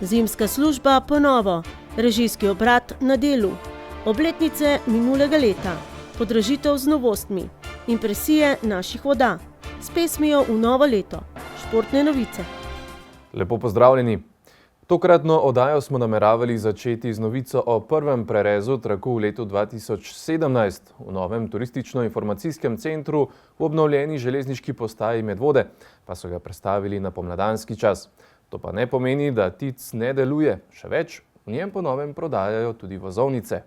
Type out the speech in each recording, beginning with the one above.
Zimska služba ponovo, režijski obrat na delu, obletnice minulega leta, podražitev z novostmi, impresije naših voda, s pesmijo v novo leto, športne novice. Lepo pozdravljeni. Tokratno oddajo smo nameravali začeti z novico o prvem prerezu traku v letu 2017 v novem turistično-informacijskem centru v obnovljeni železniški postaji Medvode, pa so ga prestavili na pomladanski čas. To pa ne pomeni, da TIC ne deluje, še več, v njem po novem prodajajo tudi vozovnice.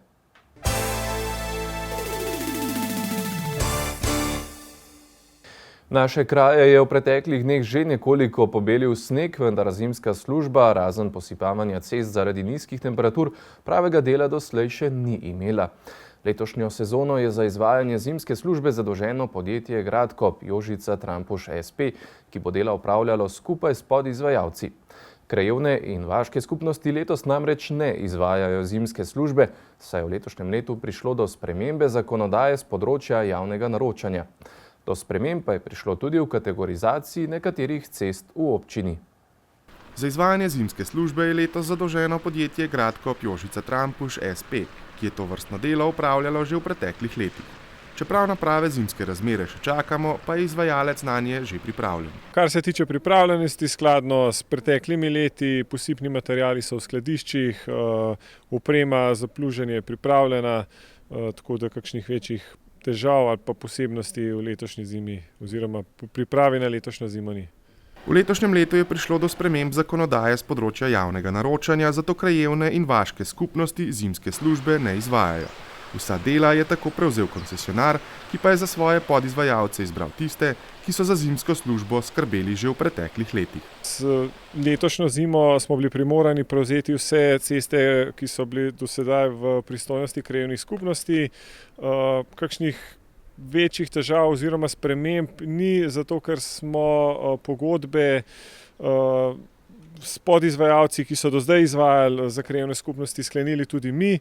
Naše kraje je v preteklih dneh že nekoliko pobelil sneg, vendar zimska služba, razen posipavanja cest zaradi nizkih temperatur, pravega dela doslej še ni imela. Letošnjo sezono je za izvajanje zimske službe zadolženo podjetje Gradkop Jožica Trampuš SP, ki bo dela opravljalo skupaj s podizvajalci. Krajevne in vaške skupnosti letos namreč ne izvajajo zimske službe, saj je v letošnjem letu prišlo do spremembe zakonodaje z področja javnega naročanja. Do sprememb pa je prišlo tudi v kategorizaciji nekaterih cest v občini. Za izvajanje zimske službe je letos zadolženo podjetje Gradkop Jožica Trampuš SP, ki je to vrstno delo opravljalo že v preteklih letih. Čeprav na prave zimske razmere še čakamo, pa je izvajalec nanje že pripravljen. Kar se tiče pripravljenosti, skladno s preteklimi leti, posipni materiali so v skladiščih, oprema za pluženje je pripravljena, tako da kakšnih večjih težav ali pa posebnosti v letošnji zimi oziroma pripravi na letošnjo zimo ni. V letošnjem letu je prišlo do sprememb zakonodaje z področja javnega naročanja, zato krajevne in vaške skupnosti zimske službe ne izvajajo. Vsa dela je tako prevzel koncesionar, ki pa je za svoje podizvajalce izbral tiste, ki so za zimsko službo skrbeli že v preteklih letih. S letošnjo zimo smo bili primorani prevzeti vse ceste, ki so bili do sedaj v pristojnosti krajevnih skupnosti. Kakšnih večjih težav oziroma sprememb ni, zato ker smo pogodbe s podizvajalci, ki so do zdaj izvajali za krajevne skupnosti, sklenili tudi mi,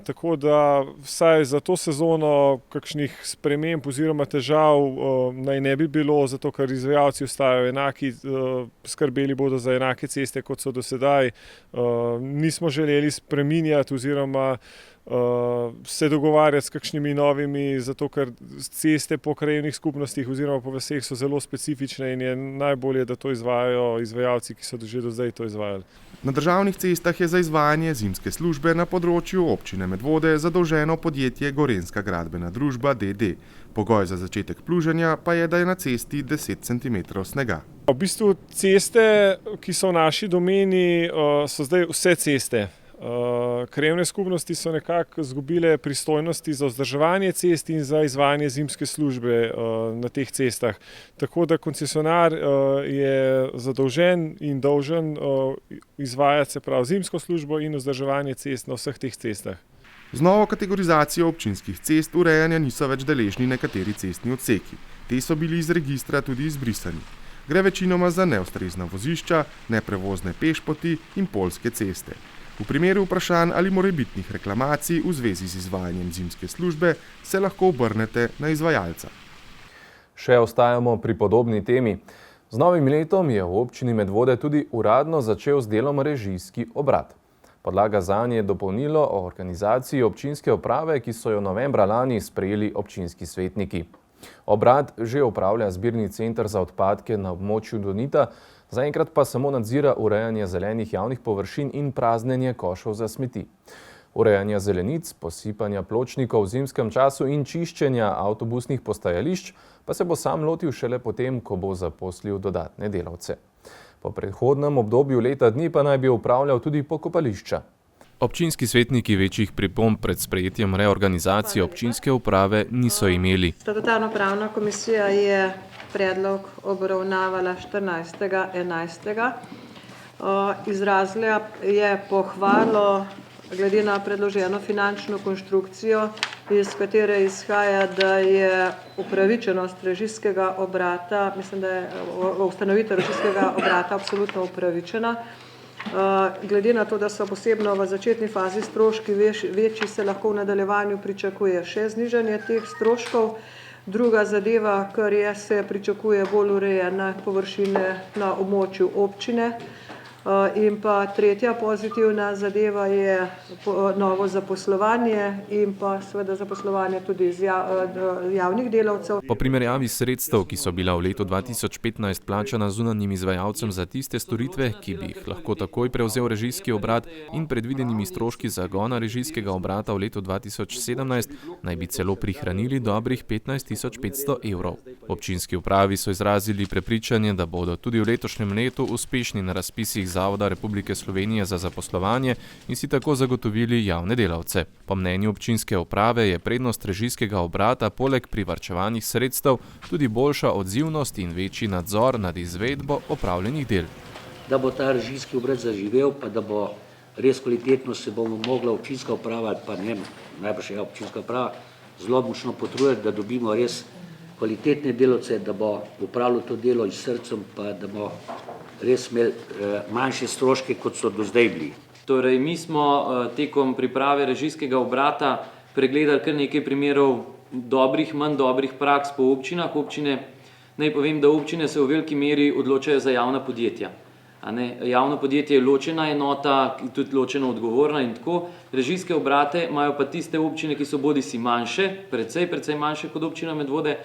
tako da vsaj za to sezono kakšnih sprememb oziroma težav naj ne bi bilo, zato ker izvajalci ostajajo enaki, skrbeli bodo za enake ceste, kot so do sedaj. Nismo želeli spreminjati oziroma se dogovarjati s kakšnimi novimi, zato ker ceste po krajevnih skupnostih oziroma po vaseh so zelo specifične in je najbolje, da to izvajajo izvajalci, ki so že do zdaj to izvajali. Na državnih cestah je za izvajanje zimske službe na področju občine Medvode zadolženo podjetje Gorenjska gradbena družba d.d. Pogoj za začetek pluženja pa je, da je na cesti 10 cm snega. V bistvu ceste, ki so v naši domeni, so zdaj vse ceste. Krajevne skupnosti so nekako izgubile pristojnosti za vzdrževanje cest in za izvajanje zimske službe na teh cestah. Tako da koncesionar je zadolžen in dolžen izvajati, se pravi, zimsko službo in vzdrževanje cest na vseh teh cestah. Z novo kategorizacijo občinskih cest urejanja niso več deležni nekateri cestni odseki. Te so bili iz registra tudi izbrisani. Gre večinoma za neustrezna vozišča, neprevozne pešpoti in poljske ceste. V primeru vprašanj ali morebitnih reklamacij v zvezi z izvajanjem zimske službe se lahko obrnete na izvajalca. Še ostajamo pri podobni temi. Z novim letom je v občini Medvode tudi uradno začel z delom režijski obrat. Podlaga zanje je dopolnilo o organizaciji občinske uprave, ki so jo novembra lani sprejeli občinski svetniki. Obrat že opravlja zbirni center za odpadke na območju Donita, zaenkrat pa samo nadzira urejanje zelenih javnih površin in praznjenje košov za smeti. Urejanja zelenic, posipanja pločnikov v zimskem času in čiščenja avtobusnih postajališč pa se bo sam lotil šele potem, ko bo zaposlil dodatne delavce. Po prehodnem obdobju leta dni pa naj bi upravljal tudi pokopališča. Občinski svetniki večjih pripomb pred sprejetjem reorganizacije občinske uprave niso imeli. Statutarno-pravna komisija je predlog obravnavala 14.11. Izrazila je pohvalo glede na predloženo finančno konstrukcijo, iz katere izhaja, da je upravičenost režijskega obrata, mislim, da je ustanovitev režijskega obrata absolutno upravičena. Glede na to, da so posebno v začetni fazi stroški večji, se lahko v nadaljevanju pričakuje še znižanje teh stroškov. Druga zadeva, kar je, se pričakuje bolj urejene površine na območju občine. In pa tretja pozitivna zadeva je novo zaposlovanje in pa seveda zaposlovanje tudi javnih delavcev. Po primerjavi sredstev, ki so bila v letu 2015 plačana zunanjim izvajalcem za tiste storitve, ki bi jih lahko takoj prevzel režijski obrat, in predvidenimi stroški zagona režijskega obrata v letu 2017, naj bi celo prihranili dobrih 15.500 evrov. V občinski upravi so izrazili prepričanje, da bodo tudi v letošnjem letu uspešni na razpisih Zavoda Republike Slovenije za zaposlovanje in si tako zagotovili javne delavce. Po mnenju občinske uprave je prednost režijskega obrata poleg privarčevanih sredstev tudi boljša odzivnost in večji nadzor nad izvedbo opravljenih del. Da bo ta režijski obrat zaživel, pa da bo res kvalitetno se bomo mogla občinska uprava, pa ne, najbrž je občinska uprava, zelo močno potruditi, da dobimo res kvalitetne delavce, da bo upravljal to delo s srcem, pa da bo res imeli manjše stroške, kot so do zdaj bili. Torej, mi smo tekom priprave režijskega obrata pregledali kar nekaj primerov dobrih, manj dobrih praks po občinah. Naj povem, da občine se v veliki meri odločajo za javna podjetja. Javno podjetje je ločena enota, tudi ločeno odgovorna in tako. Režijske obrate imajo pa tiste občine, ki so bodisi manjše, precej manjše kot občina Medvode,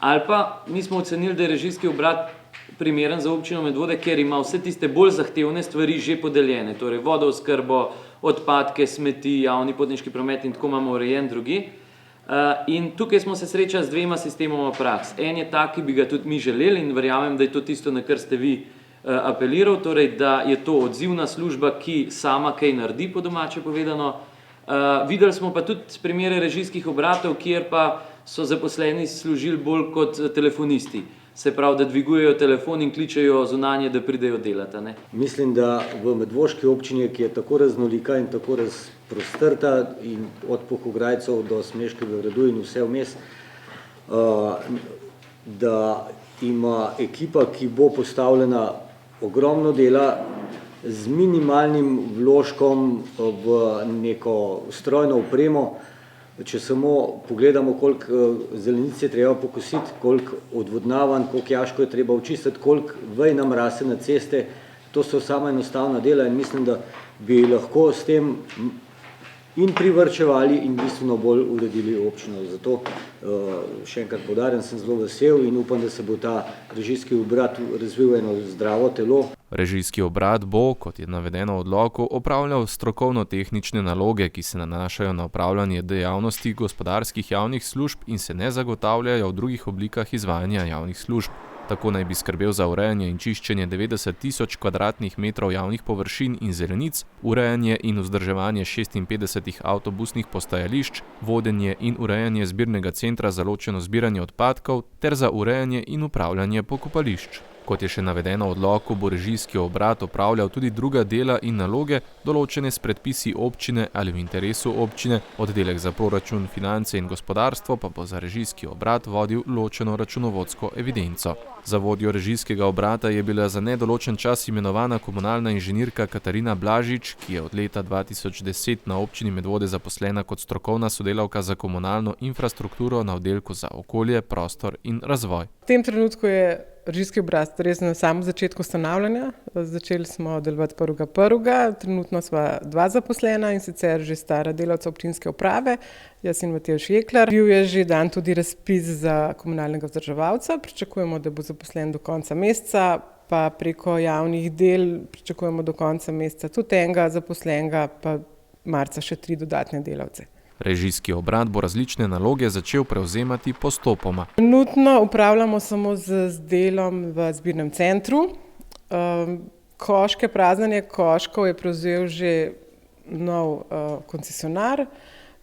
ali pa mi smo ocenili, da je režijski obrat primeren za občino Medvode, ker ima vse tiste bolj zahtevne stvari že podeljene, torej vodooskrbo, odpadke, smeti, javni potniški promet in tako imamo urejen drugi. In tukaj smo se srečali z dvema sistemoma praks. En je tak, ki bi ga tudi mi želeli in verjamem, da je to tisto, na kar ste vi apeliral, torej da je to odzivna služba, ki sama kaj naredi, po domače povedano. Videli smo pa tudi primere režijskih obratov, kjer pa so zaposleni služili bolj kot telefonisti. Se pravi, da dvigujejo telefon in kličejo zunanje, da pridejo delati. Mislim, da v medvoški občini, ki je tako raznolika in tako razprostrta in od Pohograjcev do Smeškega gradu in vse vmes, da ima ekipa, ki bo postavljena ogromno dela z minimalnim vložkom v neko strojno opremo. Če samo pogledamo, koliko zelenic je treba pokositi, koliko odvodnavanj, koliko jaško je treba očistiti, koliko vej nam raste na ceste, to so sama enostavna dela in mislim, da bi lahko s tem in privarčevali in bistveno bolj uredili občino. Zato še enkrat poudarjam, sem zelo vesel in upam, da se bo ta režijski obrat razvil eno zdravo telo. Režijski obrat bo, kot je navedeno v odloku, opravljal strokovno-tehnične naloge, ki se nanašajo na opravljanje dejavnosti gospodarskih javnih služb in se ne zagotavljajo v drugih oblikah izvajanja javnih služb. Tako naj bi skrbel za urejanje in čiščenje 90.000 kvadratnih metrov javnih površin in zelenic, urejanje in vzdrževanje 56 avtobusnih postajališč, vodenje in urejanje zbirnega centra za ločeno zbiranje odpadkov ter za urejanje in upravljanje pokopališč. Kot je še navedeno v odloku, bo režijski obrat opravljal tudi druga dela in naloge, določene s predpisi občine ali v interesu občine, oddelek za proračun, finance in gospodarstvo pa bo za režijski obrat vodil ločeno računovodsko evidenco. Za vodjo režijskega obrata je bila za nedoločen čas imenovana komunalna inženirka Katarina Blažič, ki je od leta 2010 na občini Medvode zaposlena kot strokovna sodelavka za komunalno infrastrukturo na oddelku za okolje, prostor in razvoj. V tem trenutku je režijski obrat res na samem začetku ustanavljanja. Začeli smo delovati 1.1. Trenutno sva 2 zaposlena in sicer že stara delavca občinske uprave, jaz in Matevž Jeklar. Bil je že dan tudi razpis za komunalnega vzdrževalca, pričakujemo, da bo zaposlen do konca meseca, pa preko javnih del pričakujemo do konca meseca tudi enega zaposlenega, pa marca še 3 dodatne delavce. Režijski obrat bo različne naloge začel prevzemati postopoma. Trenutno upravljamo samo z delom v zbirnem centru. Praznjenje koškov je prevzel že nov koncesionar,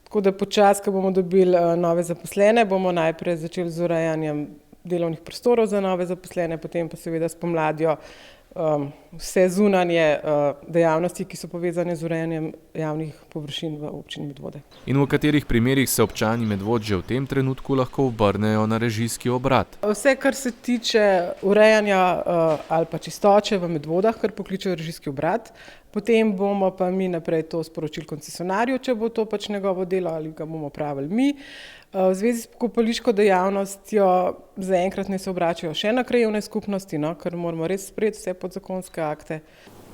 tako da počasi, ko bomo dobili nove zaposlene, bomo najprej začeli z urejanjem delovnih prostorov za nove zaposlene, potem pa seveda s pomladjo vse zunanje dejavnosti, ki so povezane z urejanjem javnih površin v občini Medvode. In v katerih primerih se občani Medvod že v tem trenutku lahko obrnejo na režijski obrat? Vse, kar se tiče urejanja ali pa čistoče v Medvodah, kar pokličejo režijski obrat, potem bomo pa mi naprej to sporočili koncesionarju, če bo to pač njegovo delo ali ga bomo pravili mi. V zvezi s pokopališko dejavnostjo zaenkrat ne se obračajo še na krajevne skupnosti, ker moramo res sprejeti vse podzakonske akte.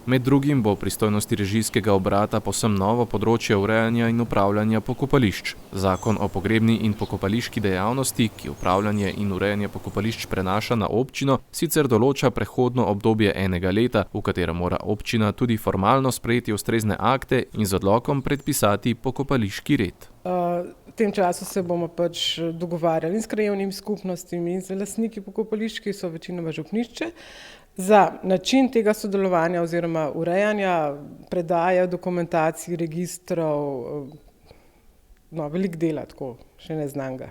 Med drugim bo v pristojnosti režijskega obrata povsem novo področje urejanja in upravljanja pokopališč. Zakon o pogrebni in pokopališki dejavnosti, ki upravljanje in urejanje pokopališč prenaša na občino, sicer določa prehodno obdobje 1 leta, v katerem mora občina tudi formalno sprejeti ustrezne akte in z odlokom predpisati pokopališki red. V tem času se bomo pač dogovarjali in s krajevnimi skupnostmi in z lastniki pokopališč, ki so večinoma župnišče, za način tega sodelovanja oziroma urejanja, predaje dokumentacij, registrov, velik dela, tako še neznanega.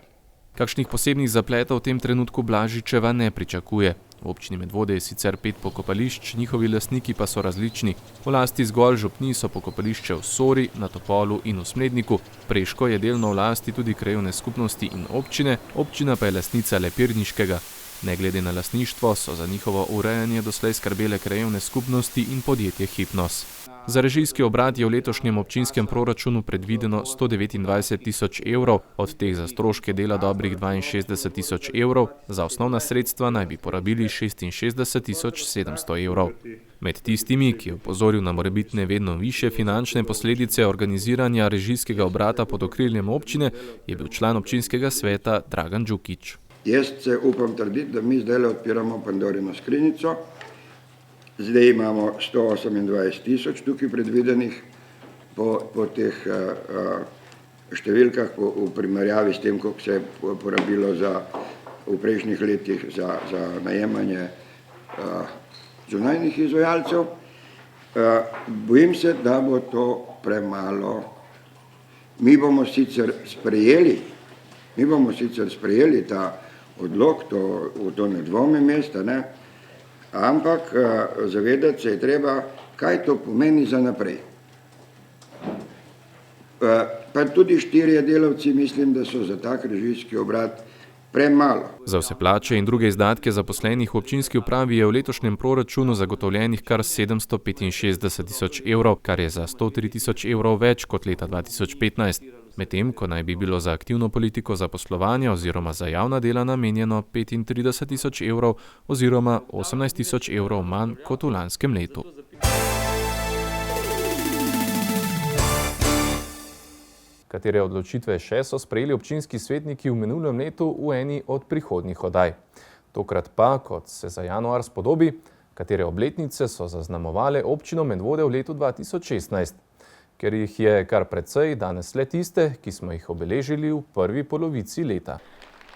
Kakšnih posebnih zapletov v tem trenutku Blažičeva ne pričakuje. V občini Medvode je sicer 5 pokopališč, njihovi lastniki pa so različni. V lasti zgolj župni so pokopališče v Sori, na Topolu in v Smledniku. Preško je delno v lasti tudi krajevne skupnosti in občine, občina pa je lastnica le Pirniškega. Ne glede na lastništvo so za njihovo urejanje doslej skrbele krajevne skupnosti in podjetje Hipnos. Za režijski obrat je v letošnjem občinskem proračunu predvideno 129 tisoč evrov, od teh za stroške dela dobrih 62 tisoč evrov, za osnovna sredstva naj bi porabili 66 tisoč 700 evrov. Med tistimi, ki je opozoril na morebitne vedno višje finančne posledice organiziranja režijskega obrata pod okriljem občine, je bil član občinskega sveta Dragan Đukić. Jaz se upam trditi, da mi zdaj odpiramo Pandorino skrinjico. Zdaj imamo 128 tisoč tukaj predvidenih po teh številkah v primerjavi s tem, koliko se je porabilo v prejšnjih letih za najemanje zunanjih izvajalcev. Bojim se, da bo to premalo. Mi bomo sicer sprejeli ta odlok, to ne dvomim jaz, ampak zavedati se je treba, kaj to pomeni za naprej. Pa tudi 4 delavci mislim, da so za tak režijski obrat premalo. Za vse plače in druge izdatke zaposlenih v občinski upravi je v letošnjem proračunu zagotovljenih kar 765 tisoč evrov, kar je za 103 tisoč evrov več kot leta 2015. Medtem, ko naj bi bilo za aktivno politiko zaposlovanja oziroma za javna dela namenjeno 35 tisoč evrov oziroma 18 tisoč evrov manj kot v lanskem letu. Katere odločitve še so sprejeli občinski svetniki v minulem letu v eni od prihodnjih oddaj. Tokrat pa, kot se za januar spodobi, katere obletnice so zaznamovale občino Medvode v letu 2016. Ker jih je kar precej, danes le tiste, ki smo jih obeležili v prvi polovici leta.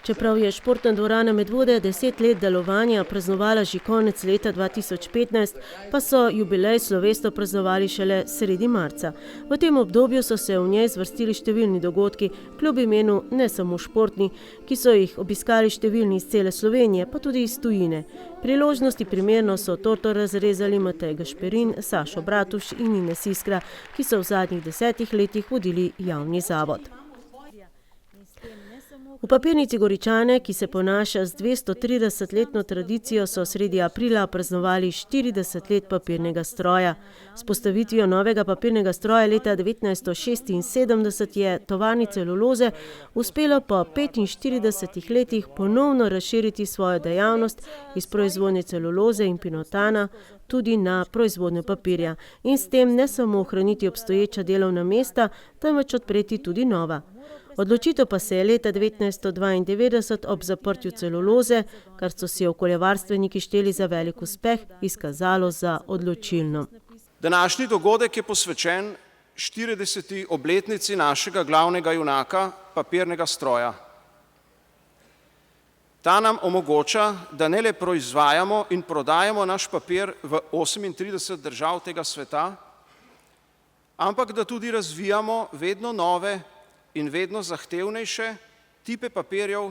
Čeprav je športna dvorana Medvode 10 let delovanja praznovala že konec leta 2015, pa so jubilej slovesno praznovali šele sredi marca. V tem obdobju so se v njej zvrstili številni dogodki, kljub imenu ne samo športni, ki so jih obiskali številni iz cele Slovenije, pa tudi iz tujine. Priložnosti primerno so torto razrezali Matej Gašperin, Sašo Bratuš in Ines Iskra, ki so v zadnjih 10 letih vodili javni zavod. V papirnici Goričane, ki se ponaša z 230-letno tradicijo, so sredi aprila praznovali 40 let papirnega stroja. S postavitvijo novega papirnega stroja leta 1976 je tovarni celuloze uspelo po 45 letih ponovno razširiti svojo dejavnost iz proizvodnje celuloze in pinotana tudi na proizvodnjo papirja in s tem ne samo ohraniti obstoječa delovna mesta, temveč odpreti tudi nova. Odločitev pa se je leta 1992 ob zaprtju celuloze, kar so si okoljevarstveniki šteli za velik uspeh, izkazalo za odločilno. Današnji dogodek je posvečen 40. obletnici našega glavnega junaka, papirnega stroja. Ta nam omogoča, da ne le proizvajamo in prodajamo naš papir v 38 držav tega sveta, ampak da tudi razvijamo vedno nove in vedno zahtevnejše tipe papirjev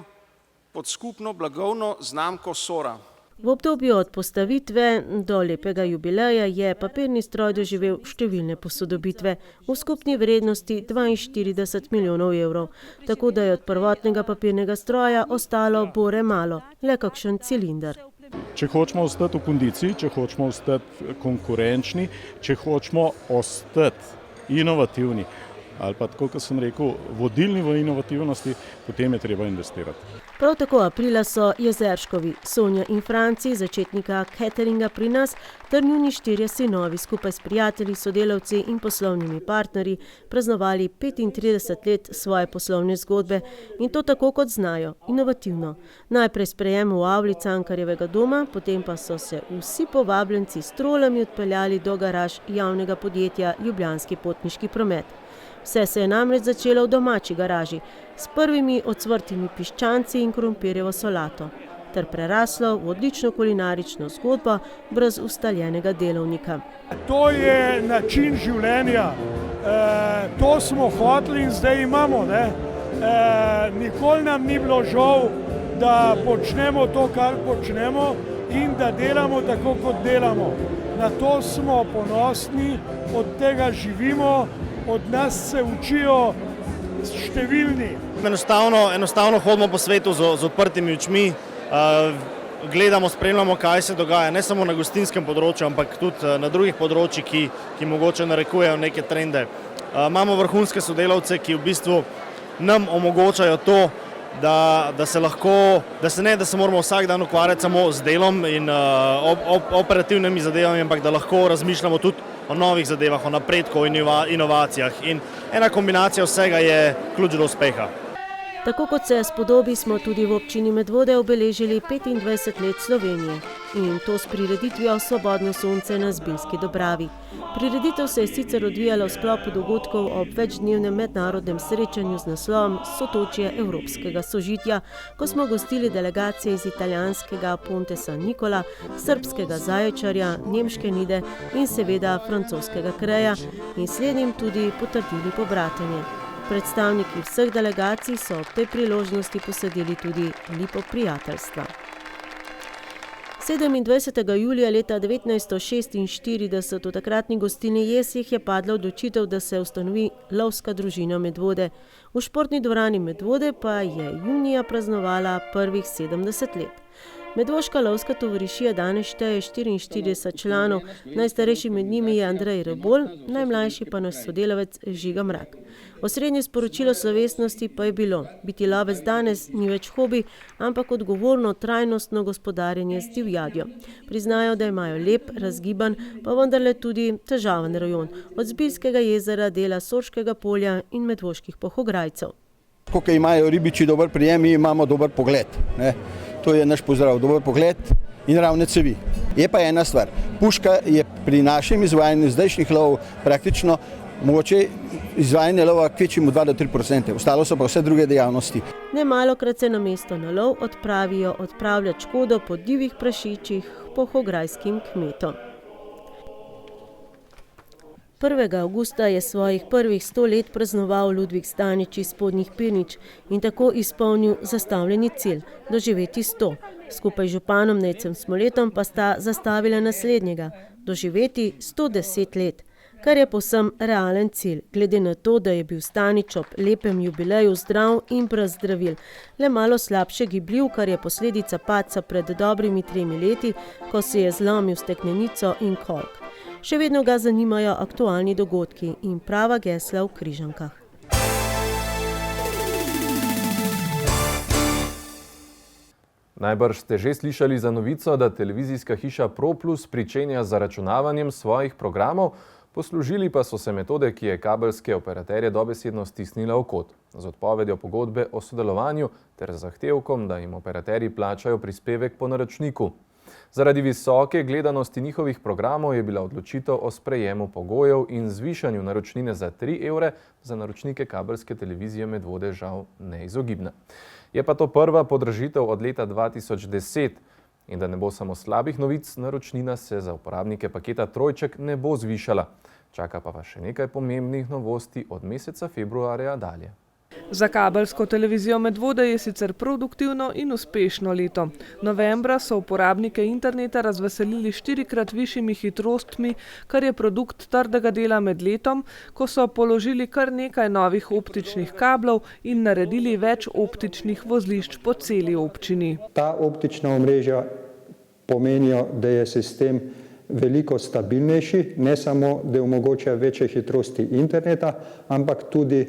pod skupno blagovno znamko Sora. V obdobju od postavitve do lepega jubileja je papirni stroj doživel številne posodobitve v skupni vrednosti 42 milijonov evrov, tako da je od prvotnega papirnega stroja ostalo bore malo, le kakšen cilinder. Če hočemo ostati v kondiciji, če hočemo ostati konkurenčni, če hočemo ostati inovativni, ali pa tako, kot sem rekel, vodilni v inovativnosti, potem je treba investirati. Prav tako aprila so Jezerškovi, Sonja in Franci, začetnika cateringa pri nas, ter njuni 4 sinovi skupaj s prijatelji, sodelavci in poslovnimi partnerji praznovali 35 let svoje poslovne zgodbe in to tako kot znajo, inovativno. Najprej sprejem v avli Cankarjevega doma, potem pa so se vsi povabljenci s trolami odpeljali do garaž javnega podjetja Ljubljanski potniški promet. Vse se je namreč začelo v domači garaži, s prvimi ocvrtimi piščanci in krompirjevo solato, ter preraslo v odlično kulinarično zgodbo brez ustaljenega delovnika. To je način življenja, to smo hoteli in zdaj imamo. Nikoli nam ni bilo žal, da počnemo to, kar počnemo in da delamo tako, kot delamo. Na to smo ponosni, od tega živimo. Od nas se učijo številni. Enostavno hodimo po svetu z odprtimi očmi, gledamo, spremljamo, kaj se dogaja, ne samo na gostinskem področju, ampak tudi na drugih področjih, ki mogoče narekujejo neke trende. Imamo vrhunske sodelavce, ki v bistvu nam omogočajo to, da se moramo vsak dan ukvarjati samo z delom in operativnimi zadevami, ampak da lahko razmišljamo tudi o novih zadevah, o napredku, o inovacijah. In ena kombinacija vsega je ključ do uspeha. Tako kot se spodobi, smo tudi v občini Medvode obeležili 25 let Slovenije in to s prireditvijo Svobodno sonce na Zbiljski Dobravi. Prireditev se je sicer odvijala v sklopu dogodkov ob večdnevnem mednarodnem srečanju z naslovom Sotočje evropskega sožitja, ko smo gostili delegacije iz italijanskega Ponte San Nicola, srbskega Zaječarja, nemške Nide in seveda francoskega Kreja in slednjim tudi potrdili pobratenje. Predstavniki vseh delegacij so ob tej priložnosti posadili tudi lipo prijateljstva. 27. julija leta 1946 v takratni gostilni Jesih je padla odločitev, da se ustanovi lovska družina Medvode. V športni dvorani Medvode pa je junija praznovala prvih 70 let. Medvoška lovska tovarišija danes šteje 44 članov, najstarejši med njimi je Andrej Rebolj, najmlajši pa naš sodelavec Žiga Mrak. Osrednje sporočilo slovesnosti pa je bilo: biti lovec danes ni več hobi, ampak odgovorno, trajnostno gospodarjenje z divjadjo. Priznajo, da imajo lep, razgiban, pa vendarle tudi težaven rajon, od Zbiljskega jezera, dela Sorškega polja in medvoških Pohograjcev. Ko imajo ribiči dober prijem, mi imamo dober pogled. To je naš pozdrav, dober pogled in ravne cevi. Je pa ena stvar, puška je pri našem izvajanju zdajšnjih lov praktično mogoče izvajanje lova kvečimo 2 do 3%, ostalo so pa vse druge dejavnosti. Nemalokrat se namesto na lov odpravijo odpravljati škodo po divjih prašičih pohograjskim kmetom. 1. avgusta je svojih prvih 100 let praznoval Ludvik Stanič iz Spodnjih Pirnič in tako izpolnil zastavljeni cilj – doživeti 100. Skupaj z županom Nejcem Smoletom pa sta zastavila naslednjega – doživeti 110 let, kar je povsem realen cilj, glede na to, da je bil Stanič ob lepem jubileju zdrav in brez zdravil, le malo slabše gibljiv, kar je posledica padca pred dobrimi 3 leti, ko se je zlomil steklenico in kolk. Še vedno ga zanimajo aktualni dogodki in prava gesla v Križankah. Najbrž ste že slišali za novico, da televizijska hiša ProPlus pričenja z zaračunavanjem svojih programov, poslužili pa so se metode, ki je kabelske operaterje dobesedno stisnila v kot, z odpovedjo pogodbe o sodelovanju ter zahtevkom, da jim operaterji plačajo prispevek po naročniku. Zaradi visoke gledanosti njihovih programov je bila odločitev o sprejemu pogojev in zvišanju naročnine za 3 evre za naročnike kabelske televizije Medvode žal neizogibna. Je pa to prva podražitev od leta 2010 in da ne bo samo slabih novic, naročnina se za uporabnike paketa Trojček ne bo zvišala. Čaka pa vas še nekaj pomembnih novosti od meseca februarja dalje. Za kabelsko televizijo Medvode je sicer produktivno in uspešno leto. Novembra so uporabnike interneta razveselili 4-krat višjimi hitrostmi, kar je produkt trdega dela med letom, ko so položili kar nekaj novih optičnih kablov in naredili več optičnih vozlišč po celi občini. Ta optična omrežja pomenijo, da je sistem veliko stabilnejši, ne samo, da omogoča večje hitrosti interneta, ampak tudi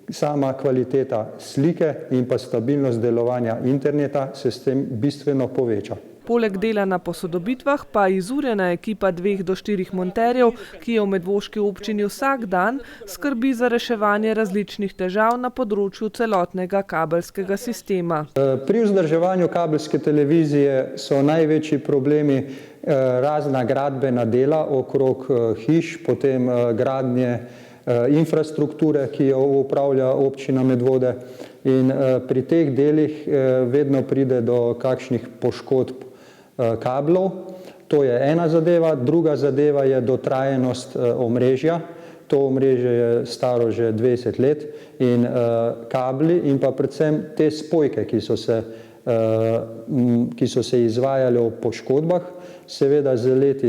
sama kvaliteta slike in pa stabilnost delovanja interneta se s tem bistveno poveča. Poleg dela na posodobitvah pa izurjena ekipa 2 do 4 monterjev, ki je v medvoški občini vsak dan, skrbi za reševanje različnih težav na področju celotnega kabelskega sistema. Pri vzdrževanju kabelske televizije so največji problemi razna gradbena dela okrog hiš, potem gradnje infrastrukture, ki jo upravlja občina Medvode, in pri teh delih vedno pride do kakšnih poškodb kablov. To je ena zadeva. Druga zadeva je dotrajanost omrežja. To omrežje je staro že 20 let in kabli in pa predvsem te spojke, ki so se izvajale ob poškodbah, seveda z leti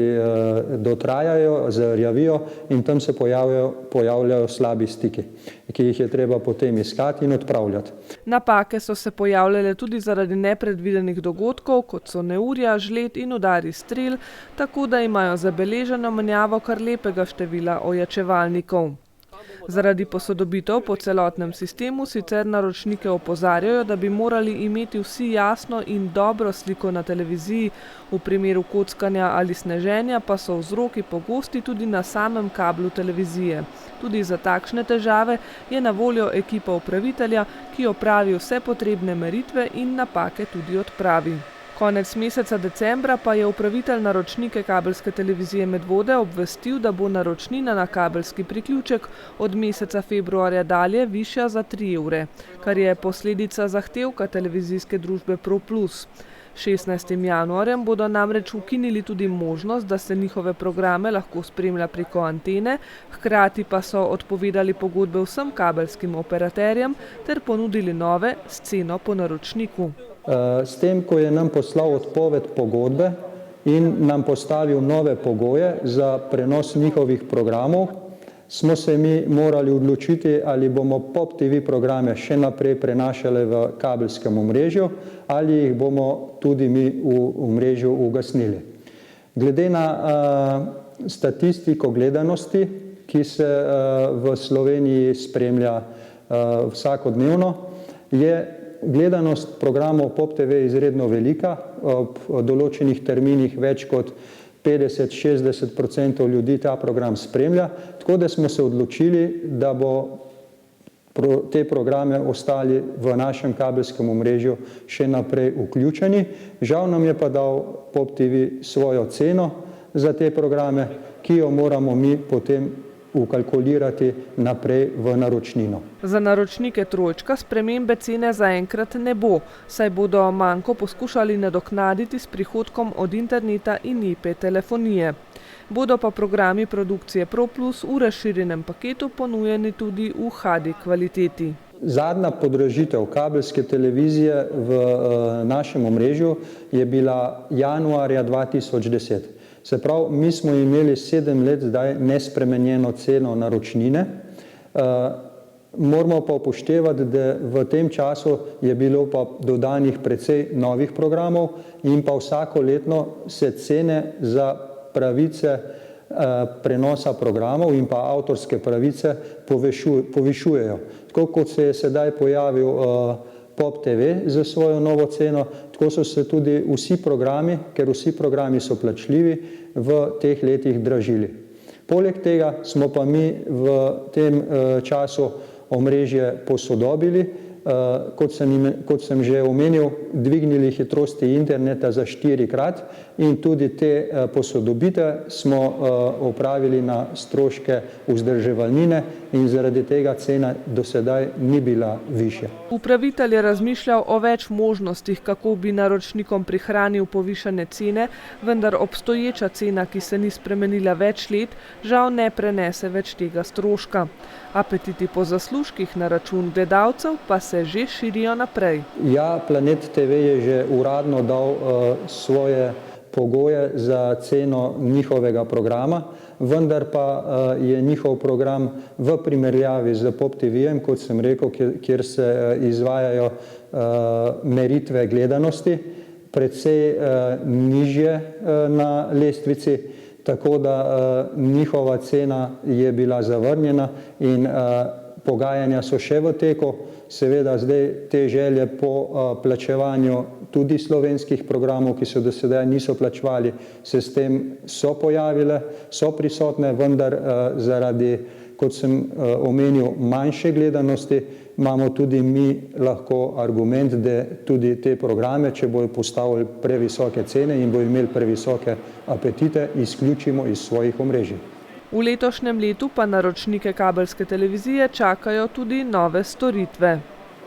dotrajajo, zarjavijo in tam se pojavljajo slabi stiki, ki jih je treba potem iskati in odpravljati. Napake so se pojavljale tudi zaradi nepredvidenih dogodkov, kot so neurja, žled in udari strel, tako da imajo zabeleženo menjavo kar lepega števila ojačevalnikov. Zaradi posodobitev po celotnem sistemu sicer naročnike opozarjajo, da bi morali imeti vsi jasno in dobro sliko na televiziji, v primeru kockanja ali sneženja pa so vzroki pogosti tudi na samem kablu televizije. Tudi za takšne težave je na voljo ekipa upravitelja, ki opravi vse potrebne meritve in napake tudi odpravi. Konec meseca decembra pa je upravitelj naročnike kabelske televizije Medvode obvestil, da bo naročnina na kabelski priključek od meseca februarja dalje višja za 3 evre, kar je posledica zahtevka televizijske družbe ProPlus. 16. januarjem bodo namreč ukinili tudi možnost, da se njihove programe lahko spremlja preko antene, hkrati pa so odpovedali pogodbe vsem kabelskim operaterjem ter ponudili nove s ceno po naročniku. S tem, ko je nam poslal odpoved pogodbe in nam postavil nove pogoje za prenos njihovih programov, smo se mi morali odločiti, ali bomo Pop TV programe še naprej prenašali v kabelskem omrežju ali jih bomo tudi mi v omrežju ugasnili. Glede na statistiko gledanosti, ki se v Sloveniji spremlja vsakodnevno, je gledanost programov Pop TV izredno velika, ob določenih terminih več kot 50–60% ljudi ta program spremlja, tako da smo se odločili, da bo te programe ostali v našem kabelskem omrežju še naprej vključeni. Žal nam je pa dal Pop TV svojo ceno za te programe, ki jo moramo mi potem ukalkulirati naprej v naročnino. Za naročnike trojčka spremembe cene zaenkrat ne bo, saj bodo manko poskušali nadoknaditi s prihodkom od interneta in IP telefonije. Bodo pa programi produkcije ProPlus v razširjenem paketu ponujeni tudi v HD kvaliteti. Zadnja podražitev kabelske televizije v našem omrežju je bila januarja 2010. Se pravi, mi smo imeli 7 let zdaj nespremenjeno ceno naročnine. Moramo pa upoštevati, da v tem času je bilo pa dodanih precej novih programov in pa vsako letno se cene za pravice prenosa programov in pa avtorske pravice povišujejo. Tako kot se je sedaj pojavil Pop TV za svojo novo ceno, tako so se tudi vsi programi, ker vsi programi so plačljivi, v teh letih dražili. Poleg tega smo pa mi v tem času omrežje posodobili, kot sem že omenil, dvignili hitrosti interneta za 4-krat in tudi te posodobitve smo opravili na stroške vzdrževalnine in zaradi tega cena do sedaj ni bila višja. Upravitelj je razmišljal o več možnostih, kako bi naročnikom prihranil povišane cene, vendar obstoječa cena, ki se ni spremenila več let, žal ne prenese več tega stroška. Apetiti po zaslužkih na račun gledalcev pa se že širijo naprej. Ja, Planet TV je že uradno dal svoje pogoje za ceno njihovega programa, vendar pa je njihov program v primerjavi z Pop TV-jem, kot sem rekel, kjer se izvajajo meritve gledanosti, precej nižje na lestvici, tako da njihova cena je bila zavrnjena in Pogajanja so še v teku, seveda zdaj te želje po plačevanju tudi slovenskih programov, ki so do sedaj niso plačevali, se s tem so pojavile, so prisotne, vendar zaradi, kot sem omenil, manjše gledanosti, imamo tudi mi lahko argument, da tudi te programe, če bojo postavili previsoke cene in bojo imeli previsoke apetite, izključimo iz svojih omrežij. V letošnjem letu pa naročnike kabelske televizije čakajo tudi nove storitve.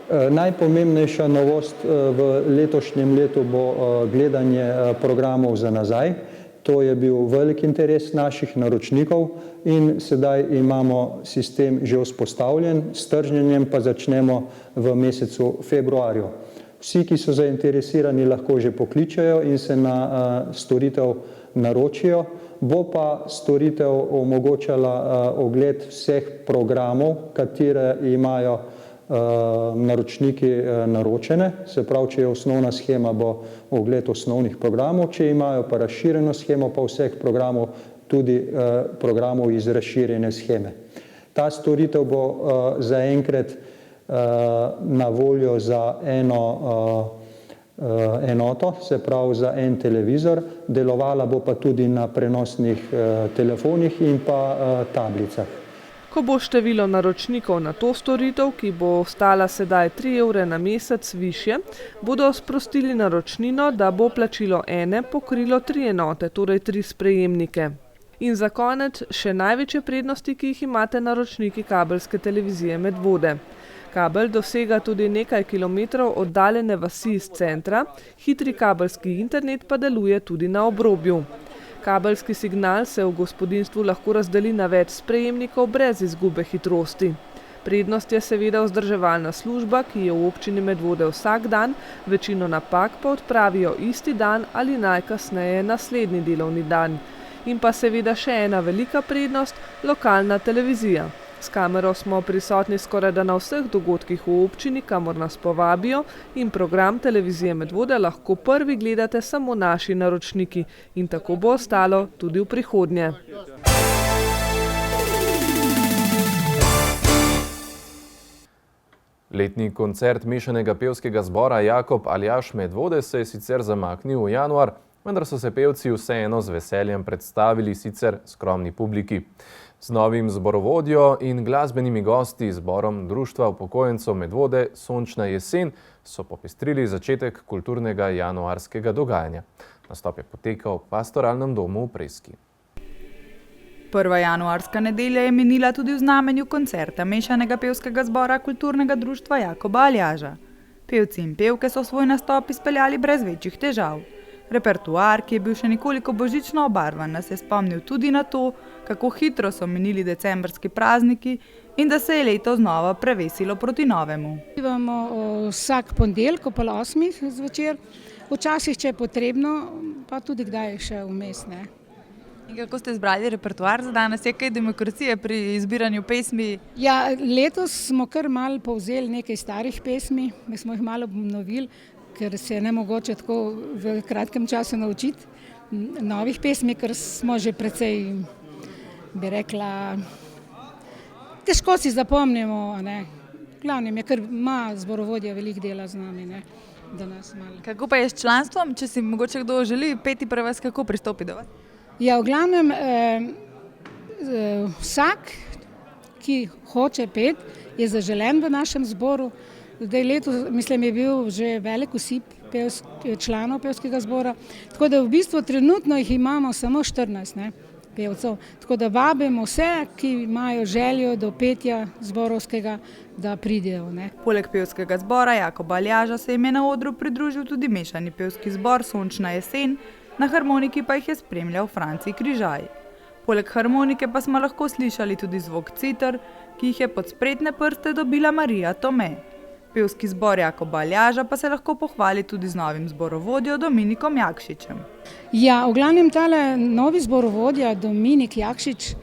Najpomembnejša novost v letošnjem letu bo gledanje programov za nazaj. To je bil velik interes naših naročnikov in sedaj imamo sistem že vzpostavljen, s trženjem pa začnemo v mesecu februarju. Vsi, ki so zainteresirani, lahko že pokličejo in se na storitev naročijo. Bo pa storitev omogočala ogled vseh programov, katere imajo naročniki naročene, se pravi, če je osnovna shema, bo ogled osnovnih programov, če imajo pa razširjeno shemo, pa vseh programov, tudi programov iz razširjene sheme. Ta storitev bo zaenkrat na voljo za eno enoto, se pravi za en televizor, delovala bo pa tudi na prenosnih telefonih in pa tablicah. Ko bo število naročnikov na to storitev, ki bo stala sedaj 3 evre na mesec višje, bodo sprostili naročnino, da bo plačilo ene pokrilo 3 enote, torej 3 sprejemnike. In za konec še največje prednosti, ki jih imate naročniki kabelske televizije Medvode. Kabel dosega tudi nekaj kilometrov oddaljene vasi iz centra, hitri kabelski internet pa deluje tudi na obrobju. Kabelski signal se v gospodinjstvu lahko razdeli na več sprejemnikov brez izgube hitrosti. Prednost je seveda vzdrževalna služba, ki je v občini Medvode vsak dan, večino napak pa odpravijo isti dan ali najkasneje naslednji delovni dan. In pa seveda še ena velika prednost, lokalna televizija. S kamero smo prisotni skorajda na vseh dogodkih v občini, kamor nas povabijo, in program televizije Medvode lahko prvi gledate samo naši naročniki in tako bo ostalo tudi v prihodnje. Letni koncert mešanega pevskega zbora Jakob Aljaž Medvode se je sicer zamaknil v januar, vendar so se pevci vseeno z veseljem predstavili sicer skromni publiki. Z novim zborovodjo in glasbenimi gosti zborom Društva upokojencev Medvode Sončna jesen so popestrili začetek kulturnega januarskega dogajanja. Nastop je potekal v pastoralnem domu v Preski. Prva januarska nedelja je minila tudi v znamenju koncerta mešanega pevskega zbora kulturnega društva Jakoba Aljaža. Pevci in pevke so svoj nastop izpeljali brez večjih težav. Repertoar, ki je bil še nekoliko božično obarvan, nas je spomnil tudi na to, kako hitro so minili decembrski prazniki in da se je leto znova prevesilo proti novemu. Imamo vsak ponedeljek ob 8 zvečer, včasih, če je potrebno, pa tudi kdaj še vmes. In kako ste izbrali repertoar za danes? Je kaj demokracije pri izbiranju pesmi? Ja, letos smo kar malo povzeli nekaj starih pesmi, mi smo jih malo obnovili, ker se je nemogoče tako v kratkem času naučiti novih pesmi, ker smo že precej, bi rekla, težko si zapomnimo. Glavnem je, ker ima zborovodja veliko dela z nami. Kako pa je s članstvom, če si mogoče kdo želi peti pri vas, kako pristopi do vas? Ja, v glavnem vsak, ki hoče peti, je zaželen v našem zboru. Zdaj letos, mislim, je bil že velik osip članov pevskega zbora, tako da v bistvu trenutno jih imamo samo 14 pevcev. Tako da vabimo vse, ki imajo željo do petja zborovskega, da pridejo. Poleg pevskega zbora Jakoba Aljaža se jim je na odru pridružil tudi mešani pevski zbor Sončna jesen, na harmoniki pa jih je spremljal Franci Križaj. Poleg harmonike pa smo lahko slišali tudi zvok citer, ki jih je pod spretne prste dobila Marija Tome. Pevski zbor Jakoba Aljaža pa se lahko pohvali tudi z novim zborovodjo Dominikom Jakšičem. Ja, v glavnem tale novi zborovodja Dominik Jakšič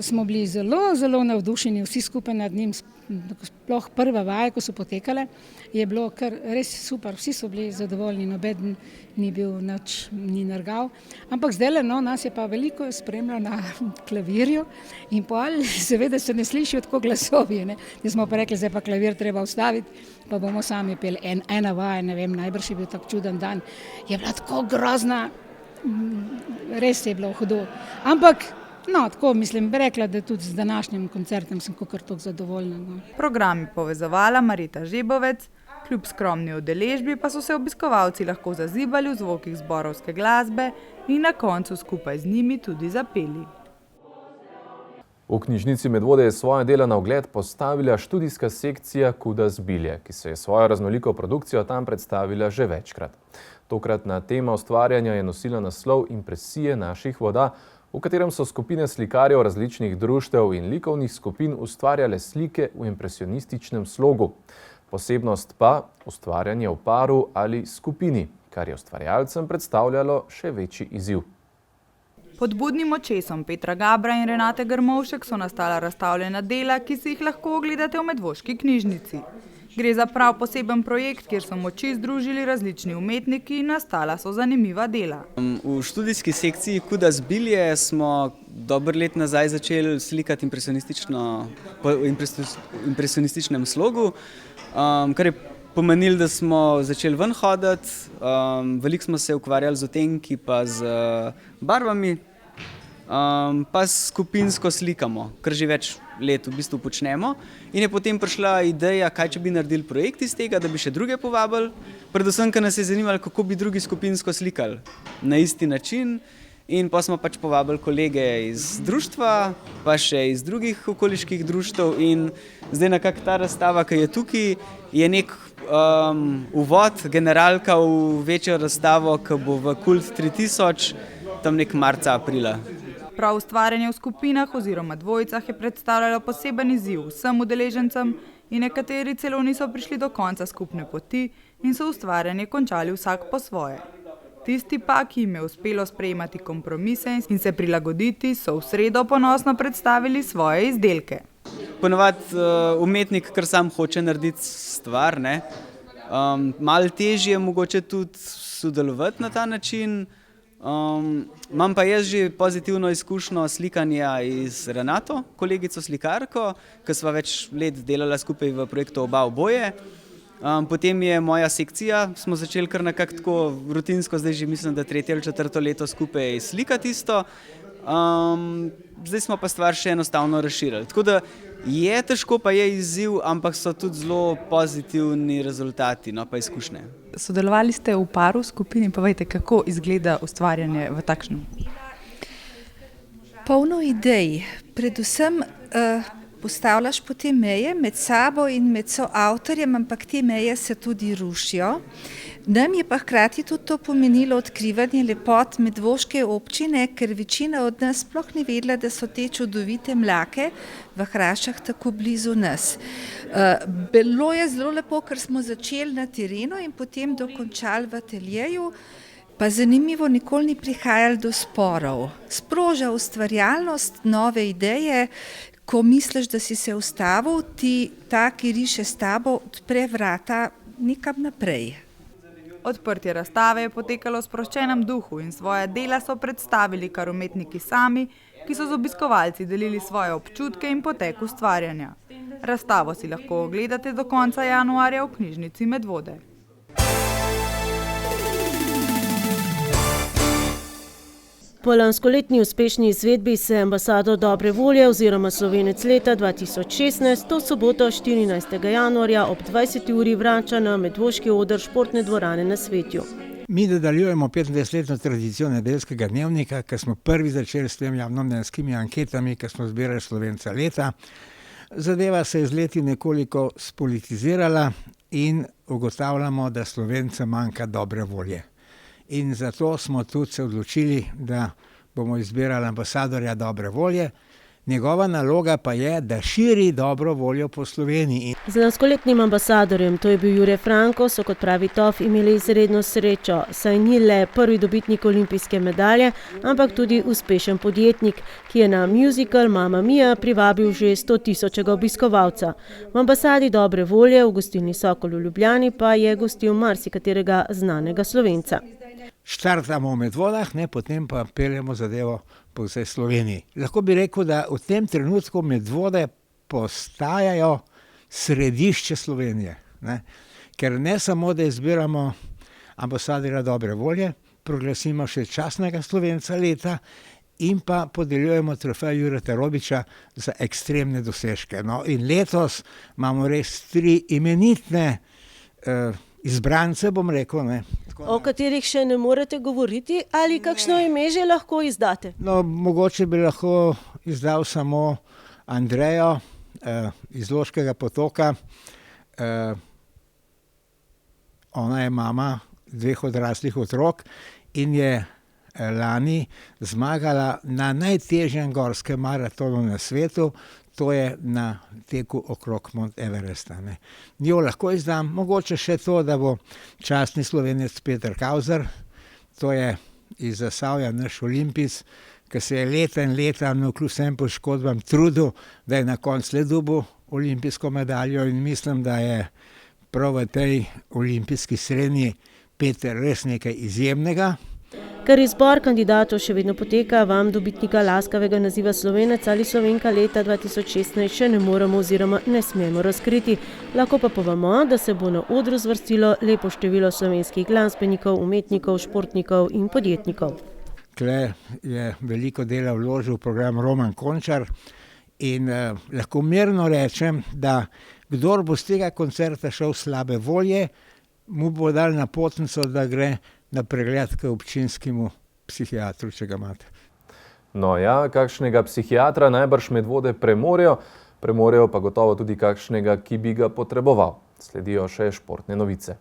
smo bili zelo, zelo navdušeni vsi skupaj nad njim. Sploh prva vaja, ko so potekale, je bilo kar res super, vsi so bili zadovoljni, noben ni bil nič, ni nergal. Ampak zdajle, no, nas je pa veliko spremljalo na klavirju in pol seveda se ne slišijo tako glasovi, ne. Zdaj smo pa rekli, zdaj pa klavir treba ustaviti, pa bomo sami peli. Ena vaja, ne vem, najbrž je bil tak čuden dan, je bila tako grozna, res je bilo hudo. Ampak no, tako mislim, bi rekla, da tudi z današnjim koncertom sem kakor toliko zadovoljna. No. Program je povezovala Marita Žebovec, kljub skromni udeležbi pa so se obiskovalci lahko zazibali v zvokih zborovske glasbe in na koncu skupaj z njimi tudi zapeli. V knjižnici Medvode je svoje dela na ogled postavila študijska sekcija Kuda Zbilje, ki se je svojo raznoliko produkcijo tam predstavila že večkrat. Tokratna tema ustvarjanja je nosila naslov Impresije naših voda, v katerem so skupine slikarjev različnih društev in likovnih skupin ustvarjale slike v impresionističnem slogu. Posebnost pa ustvarjanje v paru ali skupini, kar je ustvarjalcem predstavljalo še večji izziv. Pod budnim očesom Petra Gabra in Renate Grmovšek so nastala razstavljena dela, ki si jih lahko ogledate v Medvoški knjižnici. Gre za prav poseben projekt, kjer so moči združili različni umetniki in nastala so zanimiva dela. V študijski sekciji Kuda Zbilje smo dober let nazaj začeli slikati po impresionističnem slogu, kar je pomenilo, da smo začeli ven hoditi, veliko smo se ukvarjali z odtenki pa z barvami, pa skupinsko slikamo, kar že več let v bistvu počnemo. In je potem prišla ideja, kaj če bi naredili projekt iz tega, da bi še druge povabili, predvsem, ker nas je zanimalo, kako bi drugi skupinsko slikali na isti način. In pa smo pač povabili kolege iz društva, pa še iz drugih okoliških društev in zdaj nekako ta razstava, ki je tukaj, je nek uvod, generalka v večjo razstavo, ki bo v Kult 3000, tam nek marca, aprila. Prav ustvarjanje v skupinah oziroma dvojicah je predstavljalo poseben izziv vsem udeležencem in nekateri celo niso prišli do konca skupne poti in so ustvarjanje končali vsak po svoje. Tisti pa, ki jim je uspelo sprejemati kompromise in se prilagoditi, so v sredo ponosno predstavili svoje izdelke. Ponovadi umetnik, kar sam hoče narediti stvar, ne. Malo težje je mogoče tudi sodelovati na ta način. Imam pa jaz že pozitivno izkušnjo slikanja z Renato, kolegico slikarko, ki sva več let delala skupaj v projektu Oba oboje. Potem je moja sekcija, smo začeli kar nekako tako rutinsko, zdaj že mislim, da 3. ali 4. leto skupaj slikati isto. Zdaj smo pa stvar še enostavno razširili. Tako da je težko, pa je izziv, ampak so tudi zelo pozitivni rezultati, no pa izkušnje. Sodelovali ste v paru skupini, pa vejte, kako izgleda ustvarjanje v takšnem? Polno idej, predvsem postavljaš potem meje med sabo in med soavtorjem, ampak te meje se tudi rušijo. Nam je pa hkrati tudi to pomenilo odkrivanje lepot Medvoške občine, ker večina od nas sploh ni vedela, da so te čudovite mlake v Hrašah tako blizu nas. Bilo je zelo lepo, ker smo začeli na terenu in potem dokončali v ateljeju, pa zanimivo, nikoli ni prihajalo do sporov. Sproža ustvarjalnost, nove ideje. Ko misliš, da si se ustavil, ti ta, ki riše s tabo, odpre vrata nekam naprej. Odprtje razstave je potekalo v sproščenem duhu in svoje dela so predstavili kar umetniki sami, ki so z obiskovalci delili svoje občutke in potek ustvarjanja. Razstavo si lahko ogledate do konca januarja v knjižnici Medvode. Po lanskoletni uspešni izvedbi se ambasador dobre volje oziroma Slovenec leta 2016 to soboto 14. januarja ob 20. uri vrača na Medvoški oder športne dvorane na Svetju. Mi nadaljujemo 25-letno tradicijo nedeljskega dnevnika, ker smo prvi začeli s tem javnomnenjskimi anketami, ker smo zbirali Slovenca leta. Zadeva se je z leti nekoliko spolitizirala in ugotavljamo, da Slovencem manjka dobre volje. In zato smo tudi se odločili, da bomo izbirali ambasadorja dobre volje. Njegova naloga pa je, da širi dobro voljo po Sloveniji. Z lanskoletnim ambasadorjem, to je bil Jure Franko, so, kot pravi Tof, imeli izredno srečo, saj ni le prvi dobitnik olimpijske medalje, ampak tudi uspešen podjetnik, ki je na musical Mamma Mia privabil že 100.000 obiskovalca. V ambasadi dobre volje v gostilni Sokol v Ljubljani pa je gostil marsikaterega znanega Slovenca. Štartamo v Medvodah, potem pa peljemo zadevo po vsej Sloveniji. Lahko bi rekel, da v tem trenutku Medvode postajajo središče Slovenije. Ker ne samo, da izbiramo ambasadorja dobre volje, proglasimo še častnega Slovenca leta in pa podeljujemo trofej Jureta Robiča za ekstremne dosežke. In letos imamo res 3 imenitne izbrance, bom rekel. O katerih še ne morete govoriti ali kakšno ime že lahko izdate? Mogoče bi lahko izdal samo Andrejo iz Loškega Potoka. Ona je mama 2 odraslih otrok in je lani zmagala na najtežjem gorskem maratonu na svetu, to je na teku okrog Mount Everesta. Jo lahko izdam, mogoče še to, da bo častni Slovenec Peter Kauzer, to je iz Zasavja naš olimpijec, ki se je leta in leta kljub vsem poškodbam trudil, da je na koncu le dobil olimpijsko medaljo in mislim, da je prav v tej olimpijski srednji Peter res nekaj izjemnega. Ker izbor kandidatov še vedno poteka, vam dobitnika laskavega naziva Slovenec ali Slovenka leta 2016 še ne moremo oziroma ne smemo razkriti. Lahko pa povemo, da se bo na odru zvrstilo lepo število slovenskih glasbenikov, umetnikov, športnikov in podjetnikov. Tle je veliko dela vložil v program Roman Končar in lahko mirno rečem, da kdor bo z tega koncerta šel slabe volje, mu bo dal napotnico, da gre na pregled k občinskemu psihiatru, če ga imate. Kakšnega psihiatra najbrž Medvode premorejo pa gotovo tudi kakšnega, ki bi ga potreboval. Sledijo še športne novice.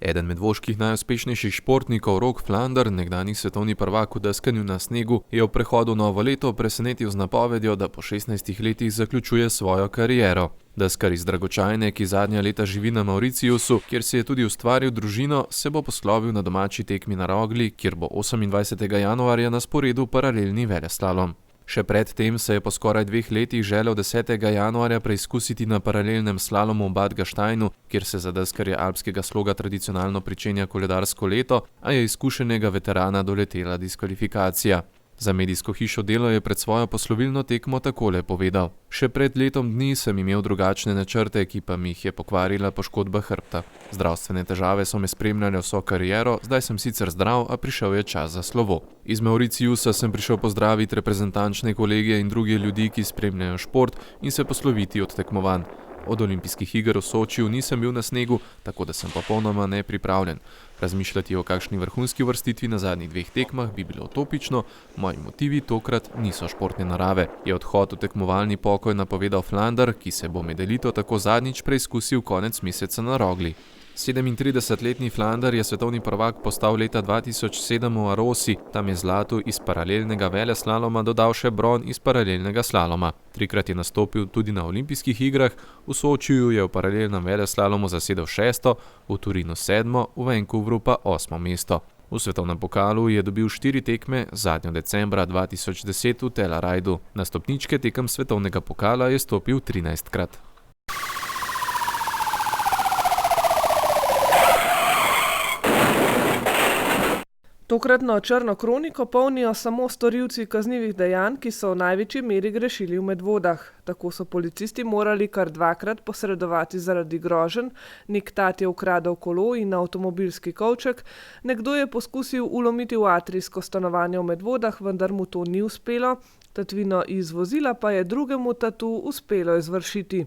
Eden medvoških najuspešnejših športnikov, Rok Flander, nekdanji svetovni prvak v deskanju na snegu, je ob prehodu v novo leto presenetil z napovedjo, da po 16 letih zaključuje svojo kariero. Deskar iz Dragočajne, ki zadnja leta živi na Mauriciusu, kjer si je tudi ustvaril družino, se bo poslovil na domači tekmi na Rogli, kjer bo 28. januarja na sporedu paralelni veleslalom. Še pred tem se je po skoraj 2 letih želel 10. januarja preizkusiti na paralelnem slalomu v Bad Gasteinu, kjer se za deskarje alpskega sloga tradicionalno pričenja koledarsko leto, a je izkušenega veterana doletela diskvalifikacija. Za medijsko hišo Delo je pred svojo poslovilno tekmo takole povedal: Še pred letom dni sem imel drugačne načrte, ki pa mi jih je pokvarila poškodba hrbta. Zdravstvene težave so me spremljale vso kariero, zdaj sem sicer zdrav, a prišel je čas za slovo. Iz Mauriciusa sem prišel pozdraviti reprezentančne kolege in druge ljudi, ki spremljajo šport, in se posloviti od tekmovanj. Od olimpijskih iger v Sočiju nisem bil na snegu, tako da sem popolnoma nepripravljen. Razmišljati o kakšni vrhunski uvrstitvi na zadnjih 2 tekmah bi bilo utopično, moji motivi tokrat niso športne narave, je odhod v tekmovalni pokoj napovedal Flander, ki se bo med elito tako zadnjič preizkusil konec meseca na Rogli. 37-letni Flander je svetovni prvak postal leta 2007 v Arosi, tam je zlato iz paralelnega veleslaloma dodal še bron iz paralelnega slaloma. 3-krat je nastopil tudi na olimpijskih igrah, v Sočiju je v paralelnem veleslalomu zasedel 6., v Turinu 7., v Vancouvru pa 8. mesto. V svetovnem pokalu je dobil 4 tekme, zadnjo decembra 2010 v Telerajdu. Na stopničke tekem svetovnega pokala je stopil 13-krat. Tokratno črno kroniko polnijo samo storilci kaznivih dejanj, ki so v največji meri grešili v Medvodah. Tako so policisti morali kar 2-krat posredovati zaradi groženj, nek tat je ukradel kolo in avtomobilski kovček, nekdo je poskusil ulomiti v atrijsko stanovanje v Medvodah, vendar mu to ni uspelo, tatvino iz vozila pa je drugemu tatu uspelo izvršiti.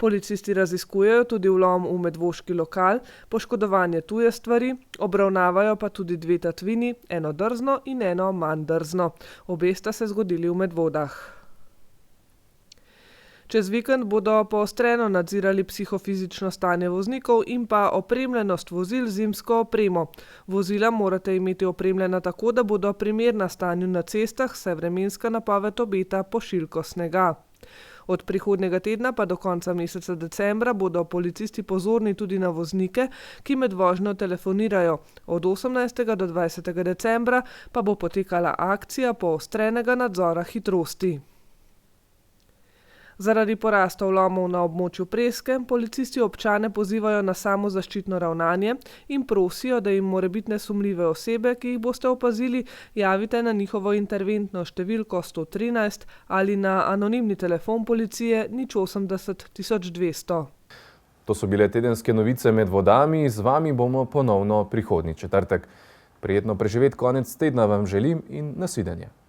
Policisti raziskujejo tudi vlom v medvoški lokal, poškodovanje tuje stvari, obravnavajo pa tudi 2 tatvini, eno drzno in eno manj drzno. Obe sta se zgodili v Medvodah. Čez vikend bodo poostreno nadzirali psihofizično stanje voznikov in pa opremljenost vozil z zimsko opremo. Vozila morate imeti opremljena tako, da bodo primerna stanju na cestah, saj vremenska napoved obeta pošiljko snega. Od prihodnjega tedna pa do konca meseca decembra bodo policisti pozorni tudi na voznike, ki med vožnjo telefonirajo. Od 18. do 20. decembra pa bo potekala akcija poostrenega nadzora hitrosti. Zaradi porasta vlomov na območju Preske policisti občane pozivajo na samozaščitno ravnanje in prosijo, da jim morebitne sumljive osebe, ki jih boste opazili, javite na njihovo interventno številko 113 ali na anonimni telefon policije 080 1200. To so bile tedenske novice med vodami, z vami bomo ponovno prihodnji četrtek. Prijetno preživeti konec tedna vam želim in nasvidenje.